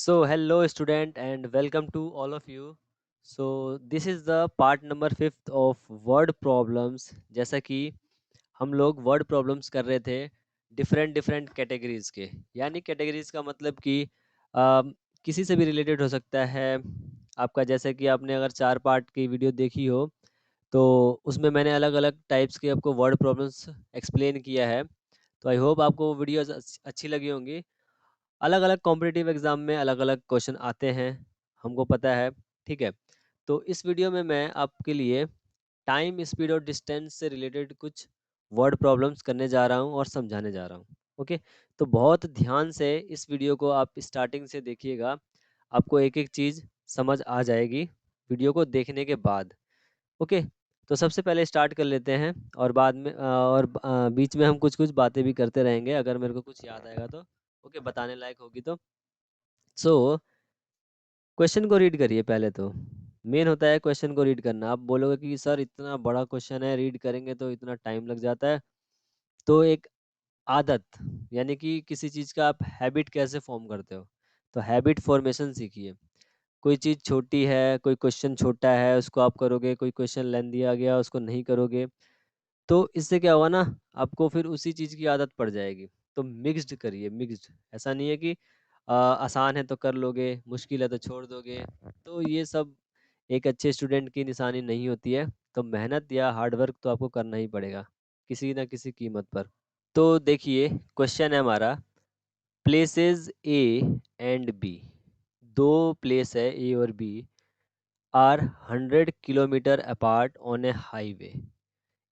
So, hello student and welcome to all of you. So, this is the part number 5th of word problems. जैसा कि हम लोग word problems कर रहे थे डिफरेंट डिफरेंट कैटेगरीज के, यानी कैटेगरीज का मतलब कि किसी से भी रिलेटेड हो सकता है आपका। जैसे कि आपने अगर 4 पार्ट की वीडियो देखी हो तो उसमें मैंने अलग अलग टाइप्स के आपको वर्ड प्रॉब्लम्स एक्सप्लेन किया है। तो आई होप आपको वो वीडियोज अच्छी लगी होंगी। अलग अलग कॉम्पिटिटिव एग्जाम में अलग अलग क्वेश्चन आते हैं, हमको पता है। ठीक है, तो इस वीडियो में मैं आपके लिए टाइम, स्पीड और डिस्टेंस से रिलेटेड कुछ वर्ड प्रॉब्लम्स करने जा रहा हूँ और समझाने जा रहा हूँ। ओके, तो बहुत ध्यान से इस वीडियो को आप स्टार्टिंग से देखिएगा, आपको एक एक चीज़ समझ आ जाएगी वीडियो को देखने के बाद। ओके, तो सबसे पहले स्टार्ट कर लेते हैं और बाद में बीच में हम कुछ कुछ बातें भी करते रहेंगे अगर मेरे को कुछ याद आएगा तो। ओके, बताने लायक होगी तो। सो क्वेश्चन को रीड करिए पहले तो। मेन होता है क्वेश्चन को रीड करना। आप बोलोगे कि सर इतना बड़ा क्वेश्चन है, रीड करेंगे तो इतना टाइम लग जाता है। तो एक आदत, यानी कि किसी चीज़ का आप हैबिट कैसे फॉर्म करते हो, तो हैबिट फॉर्मेशन सीखिए। कोई चीज़ छोटी है, कोई क्वेश्चन छोटा है उसको आप करोगे, कोई क्वेश्चन लेंथ दिया गया उसको नहीं करोगे, तो इससे क्या होगा ना, आपको फिर उसी चीज़ की आदत पड़ जाएगी। तो मिक्स्ड करिए, मिक्स्ड। ऐसा नहीं है कि आसान है तो कर लोगे, मुश्किल है तो छोड़ दोगे। तो ये सब एक अच्छे स्टूडेंट की निशानी नहीं होती है। तो मेहनत या हार्ड वर्क तो आपको करना ही पड़ेगा किसी ना किसी कीमत पर। तो देखिए, क्वेश्चन है हमारा, प्लेसेस ए एंड बी, दो प्लेस है ए और B, are 100 kilometre apart on a highway.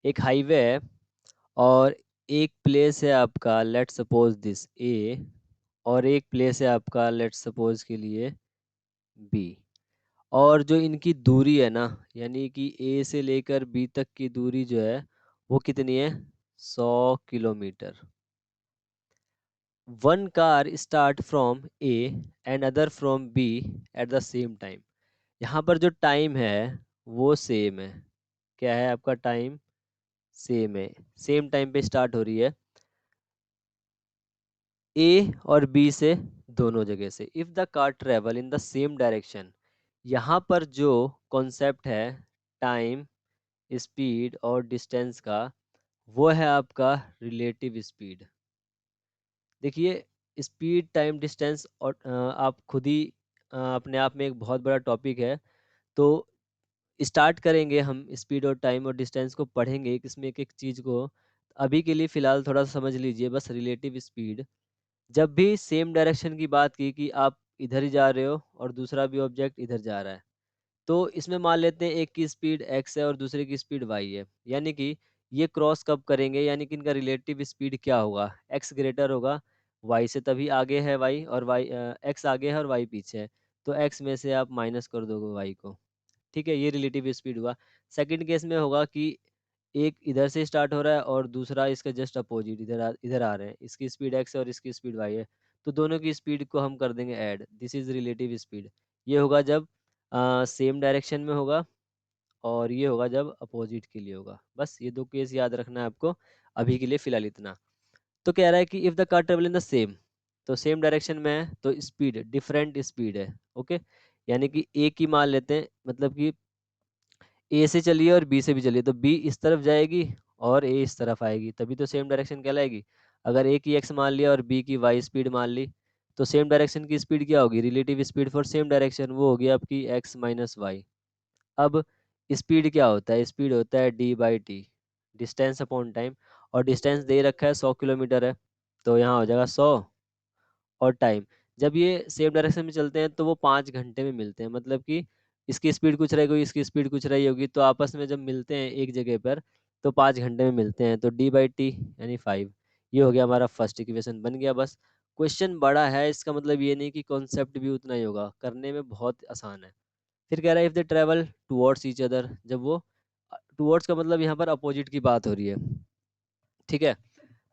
एक हाईवे है और एक प्लेस है आपका, लेट सपोज दिस ए, और एक प्लेस है आपका लेट सपोज के लिए बी। और जो इनकी दूरी है ना, यानी कि ए से लेकर बी तक की दूरी जो है वो कितनी है, 100 kilometre. One car start from A and other from B at the same time. यहाँ पर जो टाइम है वो सेम है। क्या है आपका टाइम, सेम है, सेम टाइम पे स्टार्ट हो रही है ए और बी से, दोनों जगह से। If the car travel in the same direction, यहाँ पर जो कॉन्सेप्ट है टाइम, स्पीड और डिस्टेंस का, वो है आपका रिलेटिव स्पीड। देखिए, स्पीड, टाइम, डिस्टेंस और आप खुद ही अपने आप में एक बहुत बड़ा टॉपिक है। तो स्टार्ट करेंगे हम स्पीड और टाइम और डिस्टेंस को पढ़ेंगे एक इसमें एक एक चीज़ को। अभी के लिए फ़िलहाल थोड़ा सा समझ लीजिए बस रिलेटिव स्पीड। जब भी सेम डायरेक्शन की बात की कि आप इधर ही जा रहे हो और दूसरा भी ऑब्जेक्ट इधर जा रहा है, तो इसमें मान लेते हैं एक की स्पीड x है और दूसरे की स्पीड y है, यानी कि ये क्रॉस कब करेंगे, यानी कि इनका रिलेटिव स्पीड क्या होगा, x ग्रेटर होगा y से, तभी आगे है y और x आगे है और y पीछे है। तो x में से आप माइनस कर दोगे y को। ठीक है, ये रिलेटिव स्पीड हुआ। सेकंड केस में होगा कि एक इधर से स्टार्ट हो रहा है और दूसरा इसका जस्ट अपोजिट इधर आ रहे हैं, इसकी स्पीड x है और इसकी स्पीड y है। तो दोनों की स्पीड को हम कर देंगे add, this is relative speed. ये होगा जब सेम डायरेक्शन में होगा और ये होगा जब अपोजिट के लिए होगा। बस ये दो केस याद रखना है आपको, अभी के लिए फ़िलहाल इतना। तो कह रहा है कि if the car travel in the same, तो सेम डायरेक्शन में है तो स्पीड डिफरेंट स्पीड है। ओके, यानी कि ए की मान लेते हैं, मतलब कि ए से चलिए और बी से भी चलिए, तो बी इस तरफ जाएगी और ए इस तरफ आएगी, तभी तो सेम डायरेक्शन कहलाएगी। अगर ए की एक्स मान लिया और बी की वाई स्पीड मान ली, तो सेम डायरेक्शन की स्पीड क्या होगी, relative speed for same direction, वो होगी आपकी एक्स माइनस वाई। अब स्पीड क्या होता है, स्पीड होता है D by T, distance upon time. और डिस्टेंस दे रखा है 100 किलोमीटर है, तो यहाँ हो जाएगा 100। और टाइम, जब ये सेम डायरेक्शन में चलते हैं तो वो 5 घंटे में मिलते हैं, मतलब कि इसकी स्पीड कुछ रहेगी, इसकी स्पीड कुछ रही होगी, तो आपस में जब मिलते हैं एक जगह पर तो 5 घंटे में मिलते हैं। तो डी बाई टी यानी 5। ये हो गया हमारा फर्स्ट इक्वेशन, बन गया। बस क्वेश्चन बड़ा है, इसका मतलब ये नहीं कि कॉन्सेप्ट भी उतना ही होगा, करने में बहुत आसान है। फिर कह रहा है if they travel towards each other, जब वो टुवर्ड्स का मतलब यहाँ पर अपोजिट की बात हो रही है। ठीक है,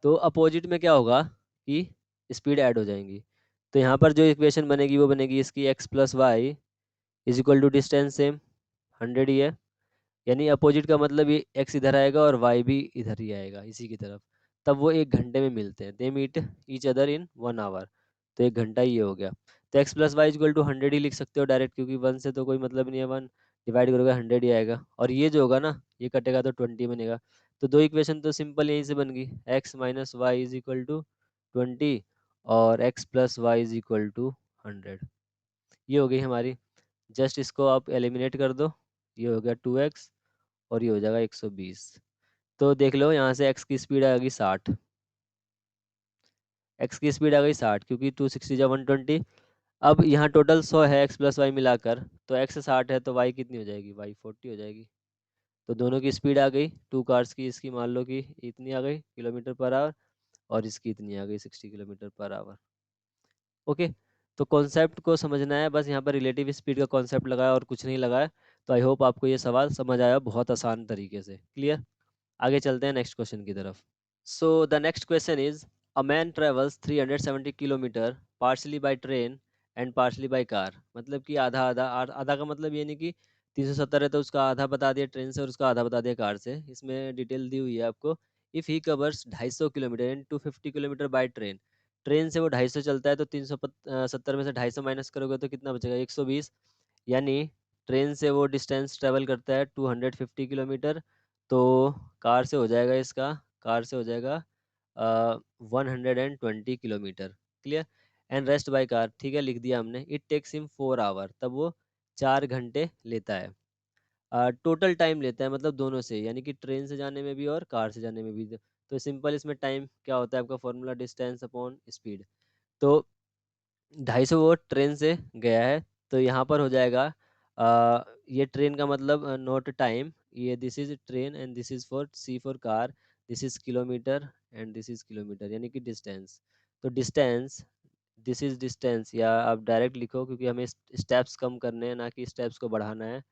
तो अपोजिट में क्या होगा कि स्पीड ऐड हो जाएंगी। तो यहाँ पर जो इक्वेशन बनेगी वो बनेगी इसकी x plus y is equal to distance same 100 ही है, यानी अपोजिट का मतलब ये x इधर आएगा और y भी इधर ही आएगा इसी की तरफ। तब वो 1 घंटे में मिलते हैं, they meet each other in 1 hour. तो 1 घंटा ये हो गया। तो x plus y equal to 100 ही लिख सकते हो डायरेक्ट, क्योंकि 1 से तो कोई मतलब नहीं है, 1 डिवाइड करोगे 100 ही आएगा, और ये जो होगा ना ये कटेगा तो 20 बनेगा। तो दो इक्वेशन तो सिंपल यहीं से बन गई, x minus y is equal to 20 और x plus y is equal to 100। ये हो गई हमारी। जस्ट इसको आप एलिमिनेट कर दो, ये हो गया 2x और ये हो जाएगा 120। तो देख लो यहाँ से x की स्पीड आ गई 60, x की स्पीड आ गई 60 क्योंकि 260 जा 120। अब यहाँ टोटल 100 है x प्लस वाई मिलाकर, तो x 60 है तो y कितनी हो जाएगी, y 40 हो जाएगी। तो दोनों की स्पीड आ गई, टू कार्स की, इसकी मान लो कि इतनी आ गई किलोमीटर पर आवर और इसकी इतनी आ गई 60 किलोमीटर पर आवर। ओके, तो कॉन्सेप्ट को समझना है बस, यहाँ पर रिलेटिव स्पीड का कॉन्सेप्ट लगाया और कुछ नहीं लगाया। तो आई होप आपको ये सवाल समझ आया बहुत आसान तरीके से। क्लियर? आगे चलते हैं नेक्स्ट क्वेश्चन की तरफ। So the next question is, a man travels 370 kilometre partially by train and partially by car। मतलब कि आधा आधा, आधा का मतलब ये नहीं कि 370 है तो उसका आधा बता दिया ट्रेन से और उसका आधा बता दिया कार से, इसमें डिटेल दी हुई है आपको। If he covers 250 kilometre and 250 kilometre by train, train से वो 250 चलता है तो 370 में से 250 माइनस करोगे तो कितना बचेगा, 120। यानी ट्रेन से वो डिस्टेंस ट्रेवल करता है 250 किलोमीटर, तो कार से हो जाएगा इसका, कार से हो जाएगा 120 kilometre. Clear? And rest by car, ठीक है लिख दिया हमने। इट टेक्स हिम 4 आवर, तब वो 4 घंटे लेता है। टोटल टाइम लेता है मतलब दोनों से, यानी कि ट्रेन से जाने में भी और कार से जाने में भी। तो सिंपल इसमें टाइम क्या होता है आपका फॉर्मूला, डिस्टेंस अपॉन स्पीड। तो 250 वो ट्रेन से गया है, तो यहाँ पर हो जाएगा ये ट्रेन का मतलब नोट टाइम, ये this is train and this is for C for car, this is kilometre and this is kilometre, यानी कि डिस्टेंस। तो डिस्टेंस, दिस इज डिस्टेंस, या आप डायरेक्ट लिखो क्योंकि हमें स्टेप्स कम करने हैं ना कि स्टेप्स को बढ़ाना है।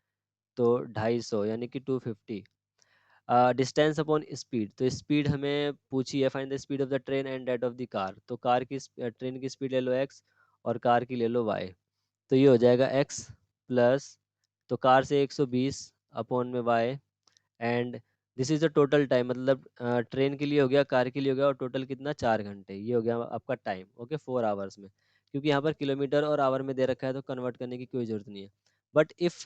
तो 250 यानी कि 250। डिस्टेंस अपॉन स्पीड, तो स्पीड हमें पूछी है, find the speed of the train and that of the car. तो कार की ट्रेन की स्पीड ले लो x और कार की ले लो y। तो ये हो जाएगा x प्लस, तो कार से 120 अपॉन में y and this is the total time, मतलब ट्रेन के लिए हो गया, कार के लिए हो गया, और टोटल कितना 4 घंटे, ये हो गया आपका टाइम। ओके, 4 आवर्स में, क्योंकि यहाँ पर किलोमीटर और आवर में दे रखा है तो कन्वर्ट करने की कोई ज़रूरत नहीं है। But if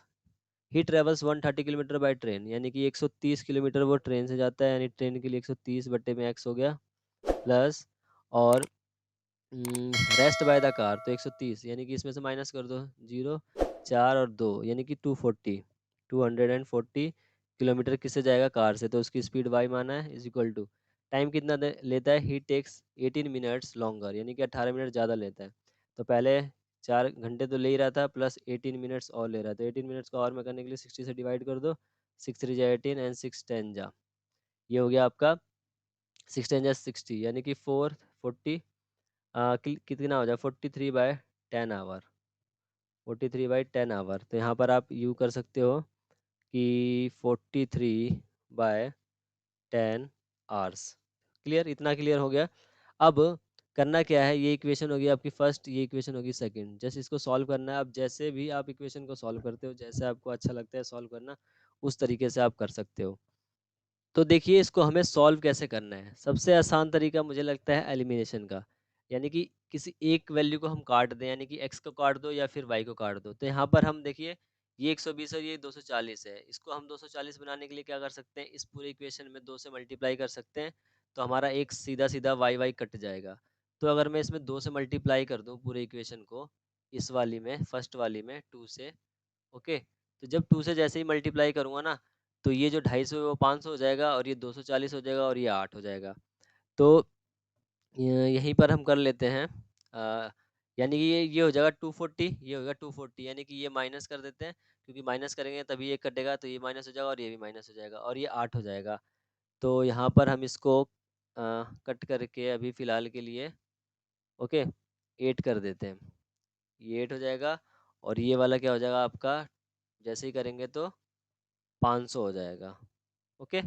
he travels 130 kilometre by train, यानी कि 130 किलोमीटर वो ट्रेन से जाता है, यानी ट्रेन के लिए 130 बट्टे में x हो गया प्लस, और रेस्ट बाय द कार, तो 130 यानी कि इसमें से माइनस कर दो, 0 4 और 2 यानी कि 240 किलोमीटर किससे जाएगा, कार से, तो उसकी स्पीड y माना है इज इक्वल टू टाइम कितना लेता है, ही टेक्स 18 मिनट्स लॉन्गर, यानी कि 18 मिनट ज़्यादा लेता है। तो पहले 4 घंटे तो ले ही रहा था प्लस 18 मिनट्स और ले रहा था, तो 18 मिनट्स को और में करने के लिए 60 से डिवाइड कर दो, 6 3 जा 18 एंड 6 10 जा, ये हो गया आपका 6 10 जा 60, यानी कि 440 कितना हो जाए 43/10 आवर, 43/10 आवर। तो यहाँ पर आप यू कर सकते हो कि 43/10 आवर्स। क्लियर? इतना क्लियर हो गया। अब करना क्या है, ये इक्वेशन होगी आपकी फर्स्ट, ये इक्वेशन होगी सेकंड। जस्ट इसको सॉल्व करना है। अब जैसे भी आप इक्वेशन को सॉल्व करते हो, जैसे आपको अच्छा लगता है सॉल्व करना, उस तरीके से आप कर सकते हो। तो देखिए इसको हमें सॉल्व कैसे करना है। सबसे आसान तरीका मुझे लगता है एलिमिनेशन का, यानी कि किसी एक वैल्यू को हम काट दें, यानी कि x को काट दो या फिर y को काट दो। तो यहाँ पर हम देखिए ये 120 और ये 240 है, इसको हम 240 बनाने के लिए क्या कर सकते हैं, इस पूरे इक्वेशन में 2 से मल्टीप्लाई कर सकते हैं, तो हमारा एक सीधा सीधा y कट जाएगा। तो अगर मैं इसमें 2 से मल्टीप्लाई कर दूँ पूरे इक्वेशन को, इस वाली में, फर्स्ट वाली में 2 से, ओके, तो जब 2 से जैसे ही मल्टीप्लाई करूँगा ना, तो ये जो 250 है वो 500 हो जाएगा और ये 240 हो जाएगा और ये 8 हो जाएगा। तो यहीं पर हम कर लेते हैं, यानी कि ये हो जाएगा 240, ये होगा 240, यानी कि ये माइनस कर देते हैं, क्योंकि माइनस करेंगे तभी ये कटेगा, तो ये माइनस हो जाएगा और ये भी माइनस हो जाएगा और ये 8 हो जाएगा। तो यहाँ पर हम इसको कट करके अभी फ़िलहाल के लिए, ओके, 8 कर देते हैं, ये 8 हो जाएगा और ये वाला क्या हो जाएगा आपका, जैसे ही करेंगे तो 500 हो जाएगा। ओके,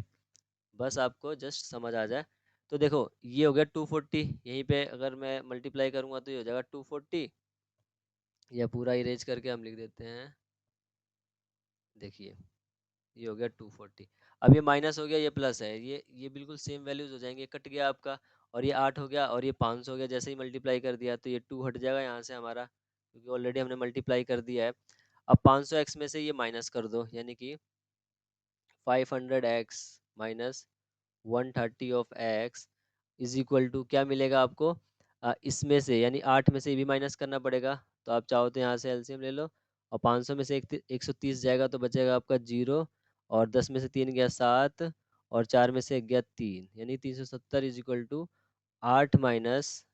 बस आपको जस्ट समझ आ जाए। तो देखो ये हो गया 240, यहीं पे अगर मैं मल्टीप्लाई करूँगा तो ये हो जाएगा 240, या पूरा इरेज करके हम लिख देते हैं, देखिए ये हो गया 240। अब ये माइनस हो गया, ये प्लस है, ये बिल्कुल सेम वैल्यूज हो जाएंगे, कट गया आपका, और ये 8 हो गया और ये 500 हो गया, जैसे ही मल्टीप्लाई कर दिया तो ये 2 हट जाएगा यहाँ से हमारा, क्योंकि ऑलरेडी हमने मल्टीप्लाई कर दिया है। अब 500x में से ये माइनस कर दो, यानी कि 500x minus 130 of x is equal to क्या मिलेगा आपको? इसमें से यानी 8 में से ये भी माइनस करना पड़ेगा, तो आप चाहो तो यहाँ से एलसीएम ले लो, और 500 में से 130 जाएगा तो बचेगा आपका 0, और 10 में से 3 गया 7, और 4 में से 1 गया 3, यानी 370 इज इक्वल टू 8 माइनस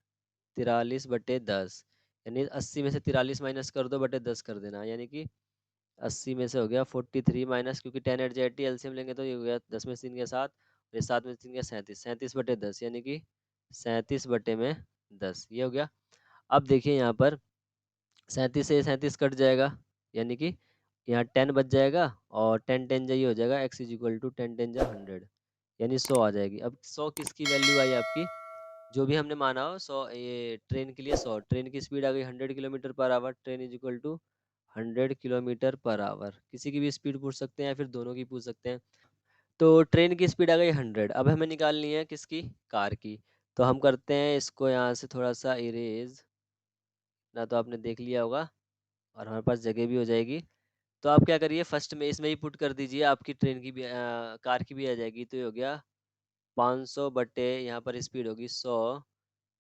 43/10, यानी 80 में से 43 माइनस कर दो, बटे 10 कर देना, यानी कि 80 में से हो गया 43 माइनस, क्योंकि 10 एट जेड एलसीएम लेंगे तो ये हो गया 10 में से 3 गया 7, और ये 7 में से 3 गया 37, 37/10, यानी कि 37/10 ये हो गया। अब देखिए यहाँ पर 37 से 37 कट जाएगा, यानी कि यहाँ 10 बच जाएगा, और 10 10 जा ये हो जाएगा x इज इक्वल टू 10 10 जा 100, यानी 100 आ जाएगी। अब 100 किसकी वैल्यू आई आपकी? जो भी हमने माना हो 100, ये ट्रेन के लिए 100, ट्रेन की स्पीड आ गई 100 kilometre per hour, train is equal to 100 kilometre per hour. किसी की भी स्पीड पूछ सकते हैं या फिर दोनों की पूछ सकते हैं। तो ट्रेन की स्पीड आ गई 100, अब हमें निकालनी है किसकी? कार की। तो हम करते हैं इसको यहाँ से थोड़ा सा इरेज, ना तो आपने देख लिया होगा, और हमारे पास जगह भी हो जाएगी। तो आप क्या करिए, फर्स्ट में इसमें ही पुट कर दीजिए, आपकी ट्रेन की भी कार की भी आ जाएगी। तो ये हो गया 500 बटे यहाँ पर स्पीड होगी 100,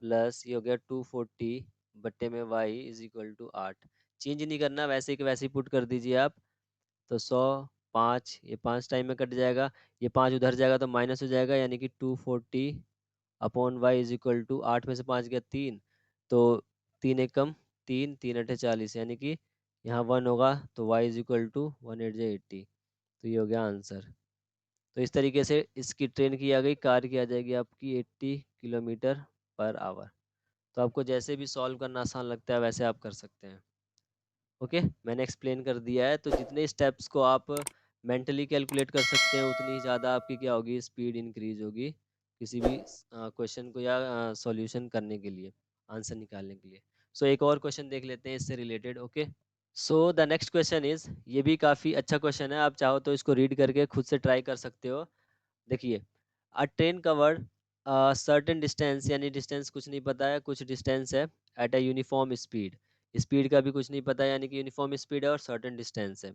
प्लस ये हो गया 240 बट्टे में y is equal to 8। Change नहीं करना, वैसे ही वैसे ही पुट कर दीजिए आप। तो 100, 5, ये 5 टाइम में कट जाएगा, ये 5 उधर जाएगा तो माइनस हो जाएगा, यानी कि 240 upon y is equal to 8 में से 5 गया 3, तो 3 एक कम 3, 3 अठे 40, यानी कि यहाँ 1 होगा, तो y इज इक्वल टू 180, तो ये हो गया आंसर। तो इस तरीके से इसकी ट्रेन की आ गई, कार की आ जाएगी आपकी 80 किलोमीटर पर आवर। तो आपको जैसे भी सॉल्व करना आसान लगता है वैसे आप कर सकते हैं। ओके, मैंने एक्सप्लेन कर दिया है, तो जितने स्टेप्स को आप मेंटली कैलकुलेट कर सकते हैं उतनी ही ज़्यादा आपकी क्या होगी, स्पीड इंक्रीज होगी किसी भी क्वेश्चन को या सॉल्यूशन करने के लिए, आंसर निकालने के लिए। सो एक और क्वेश्चन देख लेते हैं इससे related. Okay, so the next question is, ये भी काफ़ी अच्छा क्वेश्चन है, आप चाहो तो इसको रीड करके खुद से ट्राई कर सकते हो। देखिए, अ ट्रेन कवर्ड सर्टेन डिस्टेंस, यानी डिस्टेंस कुछ नहीं पता है, कुछ डिस्टेंस है, at a uniform speed, speed का भी कुछ नहीं पता है, यानी कि यूनिफॉर्म स्पीड है और सर्टेन डिस्टेंस है।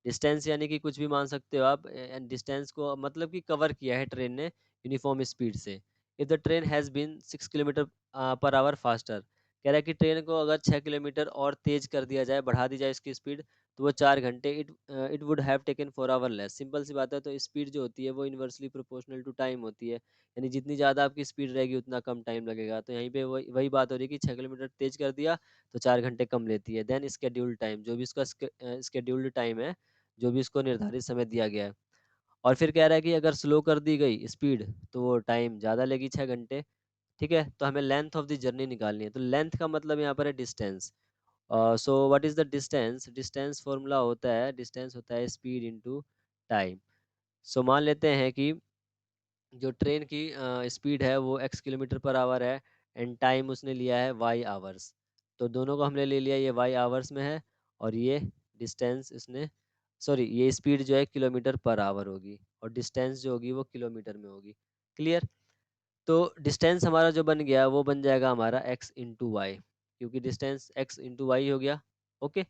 डिस्टेंस यानी कि कुछ भी मान सकते हो आप, एंड डिस्टेंस को मतलब कि कवर किया है ट्रेन ने यूनिफॉर्म स्पीड से। If the train has been 6 kilometre per hour faster, कह रहा है कि ट्रेन को अगर 6 किलोमीटर और तेज कर दिया जाए, बढ़ा दी जाए इसकी स्पीड, तो वो 4 घंटे, it would have taken 4 hour less. Simple सी बात है, तो स्पीड जो होती है वो इन्वर्सली प्रोपोर्शनल टू टाइम होती है, यानी जितनी ज़्यादा आपकी स्पीड रहेगी उतना कम टाइम लगेगा। तो यहीं पे वही वही बात हो रही है कि 6 किलोमीटर तेज कर दिया तो 4 घंटे कम लेती है। देन स्केड्यूल्ड टाइम, जो भी इसका स्केड्यूल्ड टाइम है, जो भी इसको निर्धारित समय दिया गया है। और फिर कह रहा है कि अगर स्लो कर दी गई स्पीड तो वो टाइम ज़्यादा लेगी, 6 घंटे। ठीक है, तो हमें लेंथ ऑफ द जर्नी निकालनी है, तो लेंथ का मतलब यहाँ पर है distance. So what is the distance? Distance formula होता है, डिस्टेंस होता है स्पीड इनटू टाइम। सो मान लेते हैं कि जो ट्रेन की स्पीड है वो x किलोमीटर पर आवर है, एंड टाइम उसने लिया है y आवर्स। तो दोनों को हमने ले लिया, ये y आवर्स में है, और ये डिस्टेंस इसने, सॉरी, ये स्पीड जो है किलोमीटर पर आवर होगी, और डिस्टेंस जो होगी वो किलोमीटर में होगी। क्लियर? तो डिस्टेंस हमारा जो बन गया वो बन जाएगा हमारा x इंटू वाई, क्योंकि डिस्टेंस x इंटू वाई हो गया। ओके,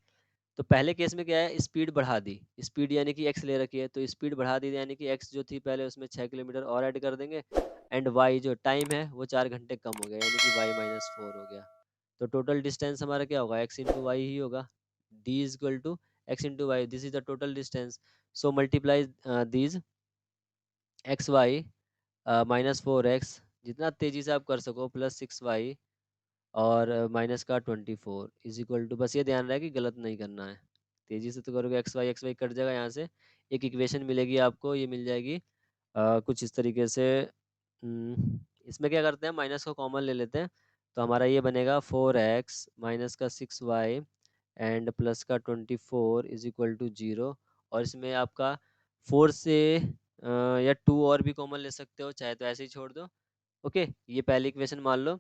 तो पहले केस में क्या है, स्पीड बढ़ा दी, स्पीड यानी कि x ले रखी है, तो स्पीड बढ़ा दी यानी कि x जो थी पहले उसमें 6 किलोमीटर और ऐड कर देंगे, एंड y जो टाइम है वो 4 घंटे कम हो गया, यानी कि y-4 हो गया। तो टोटल डिस्टेंस हमारा क्या होगा, x इंटू वाई ही होगा। d is equal to x into y, this is the total distance. So multiply these xy -4x, जितना तेजी से आप कर सको, प्लस 6y, और माइनस का 24 इज इक्वल टू, बस ये ध्यान रहे कि गलत नहीं करना है, तेजी से तो करोगे एक्स वाई कट जाएगा, यहाँ से एक इक्वेशन मिलेगी आपको, ये मिल जाएगी कुछ इस तरीके से। इसमें क्या करते हैं, माइनस को कॉमन ले लेते हैं, तो हमारा ये बनेगा 4x माइनस का 6y एंड प्लस का 24 इज इक्वल टू 0। और इसमें आपका 4 से या 2 और भी कॉमन ले सकते हो, चाहे तो ऐसे ही छोड़ दो। ओके, ये पहली इक्वेशन मान लो।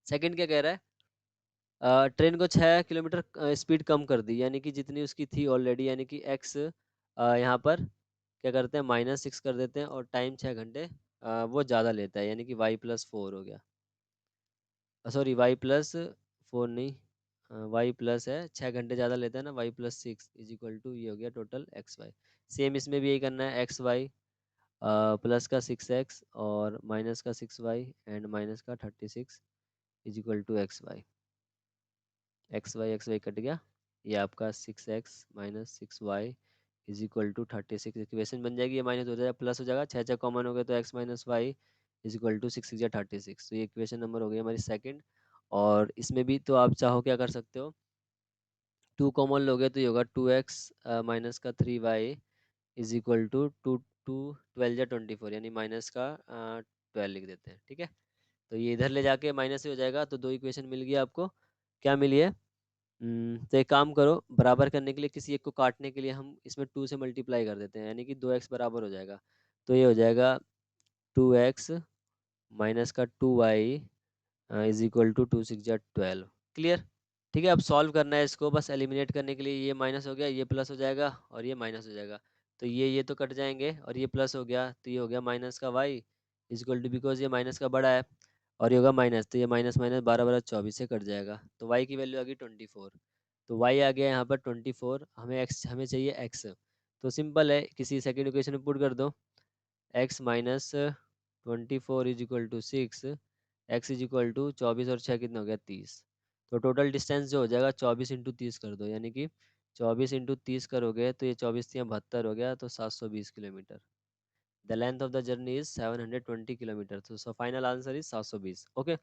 सेकंड क्या कह रहा है, ट्रेन को 6 किलोमीटर स्पीड कम कर दी, यानी कि जितनी उसकी थी ऑलरेडी, यानी कि एक्स यहाँ पर क्या करते हैं, -6 कर देते हैं, और टाइम 6 घंटे वो ज़्यादा लेता है, यानी कि y+4 हो गया, सॉरी y+4 नहीं, वाई प्लस है, 6 घंटे ज़्यादा लेता है ना, y plus 6 is equal to ये हो गया टोटल एक्स वाई। सेम इसमें भी यही करना है, एक्स वाई प्लस का 6x और माइनस का 6y एंड माइनस का 36 is equal to x y कट गया, ये आपका 6x minus 6y is equal to 36 equation बन जाएगी। ये माइनस हो जाएगा प्लस हो जाएगा, छः छः कॉमन हो गए तो x minus y is equal to 6 6 36। तो ये इक्वेशन नंबर हो गई हमारी सेकंड। और इसमें भी तो आप चाहो क्या कर सकते हो, टू कॉमन लोगे तो ये होगा 2x माइनस का 3y is equal to two two 12 या 24, यानी माइनस का 12 लिख देते हैं, ठीक है। तो ये इधर ले जाके माइनस से हो जाएगा, तो दो इक्वेशन मिल गई आपको। क्या मिली है, तो एक काम करो, बराबर करने के लिए किसी एक को काटने के लिए हम इसमें 2 से मल्टीप्लाई कर देते हैं, यानी कि 2x बराबर हो जाएगा। तो ये हो जाएगा 2x माइनस का 2y is equal to 2 6 12। Clear. ठीक है, अब सॉल्व करना है इसको, बस एलिमिनेट करने के लिए ये माइनस हो गया, ये प्लस हो जाएगा और ये माइनस हो जाएगा। तो ये तो कट जाएंगे और ये प्लस हो गया, तो ये हो गया माइनस का y is equal to, because ये माइनस का बड़ा है और ये होगा माइनस, तो ये माइनस माइनस 12 12 24 से कट जाएगा, तो y की वैल्यू आ गई 24। तो y आ गया यहाँ पर 24, हमें चाहिए x। तो सिंपल है, किसी सेकेंड इक्वेशन में पुट कर दो, x minus 24 is equal to 6, x is equal to 24 और 6 कितना हो गया 30। तो टोटल डिस्टेंस जो हो जाएगा 24 × 30 कर दो, यानी कि 24 × 30 करोगे तो ये 24 × 72 हो गया, तो 720 kilometre. The length of the journey is 720 kilometre. तो फाइनल आंसर इज 720। ओके।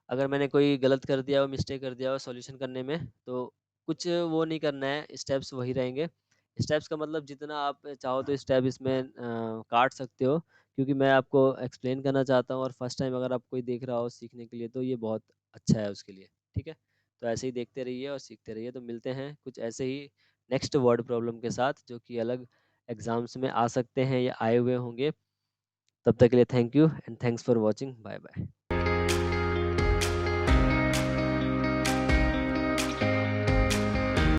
अगर मैंने कोई गलत कर दिया हो, मिस्टेक कर दिया हो सॉल्यूशन करने में, तो कुछ वो नहीं करना है, स्टेप्स वही रहेंगे। स्टेप्स का मतलब जितना आप चाहो तो स्टेप इसमें काट सकते हो, क्योंकि मैं आपको एक्सप्लेन करना चाहता हूँ, और फर्स्ट टाइम अगर आप कोई देख रहा हो सीखने के लिए तो ये बहुत अच्छा है उसके लिए। ठीक है, तो ऐसे ही देखते रहिए और सीखते रहिए। तो मिलते हैं कुछ ऐसे ही नेक्स्ट वर्ड प्रॉब्लम के साथ, जो कि अलग एग्जाम्स में आ सकते हैं या आए हुए होंगे। तब तक के लिए thank you and thanks for watching, bye bye.